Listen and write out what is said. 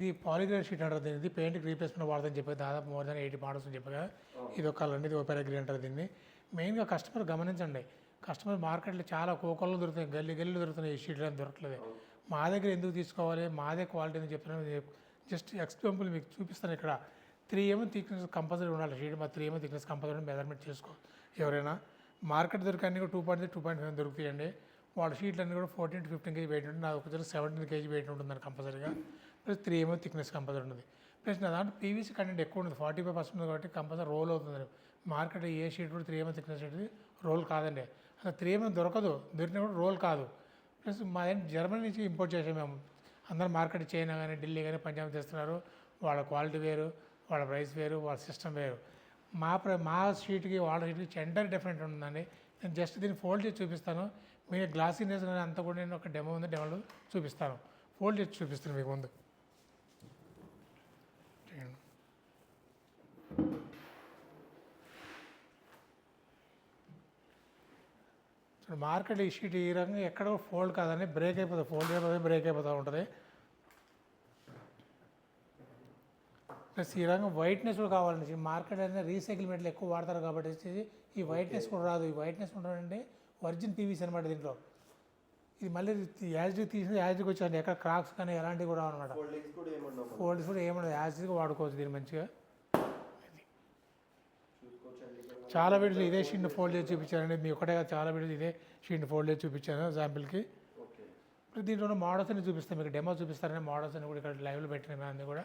ఇది పాలిగ్రేన్ షీట్ అంటారు దీన్ని. ఇది పెయింట్కి రీప్లేస్మెంట్ వాడదని చెప్పి దాదాపు మోర్ దాన్ 80 మోడల్స్ అని చెప్పగా ఇది ఒక కలర్ అండి. ఇది ఒపెరా అంటారు దీన్ని. మెయిన్గా కస్టమర్ గమనించండి, కస్టమర్ మార్కెట్లో చాలా కోకల్లో దొరుకుతాయి, గల్లీలు దొరుకుతున్నాయి, ఈ షీట్లు అని దొరకలేదు. మా దగ్గర ఎందుకు తీసుకోవాలి, మాదే క్వాలిటీ అని చెప్తున్నాను. జస్ట్ ఎగ్జాంపుల్ మీకు చూపిస్తాను. ఇక్కడ 3 mm థిక్నెస్ కంపల్సరీ ఉండాలి షీట్. మా 3 mm థిక్నెస్ కంపల్సరీ మెజర్మెంట్ చేసుకో. ఎవరైనా మార్కెట్ దొరికన్నీ కూడా 2.3, 2.5 దొరుకుతాయండి. వాళ్ళ షీట్లు అన్నీ కూడా 14 to 15 kg వెయిట్ ఉంటుంది. నాకు వచ్చి 17 kg వెయిట్ ఉంటుందని కంపల్సరీగా. ప్లస్ 3 mm థిక్నెస్ కంపల్సరీ ఉంటుంది. ప్లస్ నా దాంట్లో పీవీసీ కంటెంట్ ఎక్కువ ఉంటుంది, 45% ఉంది కాబట్టి కంపల్సరీ రోల్ అవుతుంది. మార్కెట్ ఏ షీట్ కూడా 3 mm థిక్నెస్ అనేది రోల్ కాదండి. అసలు 3 mm దొరకదు, దొరికినా కూడా రోల్ కాదు. ప్లస్ మా జర్మనీ నుంచి ఇంపోర్ట్ చేసాము మేము. అందరూ మార్కెట్ చైనా కానీ ఢిల్లీ కానీ పంజాబ్ తెస్తున్నారు. వాళ్ళ క్వాలిటీ వేరు, వాళ్ళ ప్రైస్ వేరు, వాళ్ళ సిస్టమ్ వేరు. మా షీట్కి వాళ్ళ షీట్కి ఎంటర్ డిఫరెంట్ ఉంటుందండి. నేను జస్ట్ దీన్ని ఫోల్డ్ చేసి చూపిస్తాను. మీరు గ్లాసీనెస్ అంతా కూడా నేను ఒక డెమో ఉంది, డెమోలో చూపిస్తాను. ఫోల్డ్ చేసి చూపిస్తాను మీకు ముందు. మార్కెట్ ఈ షీట్ ఈ రకంగా ఎక్కడ ఫోల్డ్ కాదని బ్రేక్ అయిపోతుంది, ఫోల్డ్ అయిపోతుంది, బ్రేక్ అయిపోతూ ఉంటుంది. ప్లస్ ఈ రకంగా వైట్నెస్ కూడా కావాలండి. మార్కెట్ అనేది రీసైకిల్ మెటీరియల్ ఎక్కువ వాడతారు కాబట్టి ఈ వైట్నెస్ కూడా రాదు. ఈ వైట్నెస్ ఉండాలంటే ఒరిజినల్ పీవీసీ అనమాట దీంట్లో. ఇది మళ్ళీ యాజ్కి తీసి యాజ్కి వచ్చారండి, ఎక్కడ క్రాక్స్ కానీ ఎలాంటివి కూడా అనమాట. ఫోల్డ్స్ కూడా ఏమన్నా యాజ్గా వాడుకోవచ్చు దీన్ని మంచిగా. చాలా వీడియోలు ఇదే షీట్ని ఫోల్డ్ చేసి చూపించానండి. మీ ఒకటే చాలా వీడియోలు ఇదే షీట్ని ఫోల్డ్ చేసి చూపించాను శాంపిల్కి. దీంట్లో మోడల్స్ అన్ని చూపిస్తాను మీకు, డెమో చూపిస్తారని మోడల్స్ అని కూడా ఇక్కడ లైవ్లో పెట్టిన అన్నీ కూడా.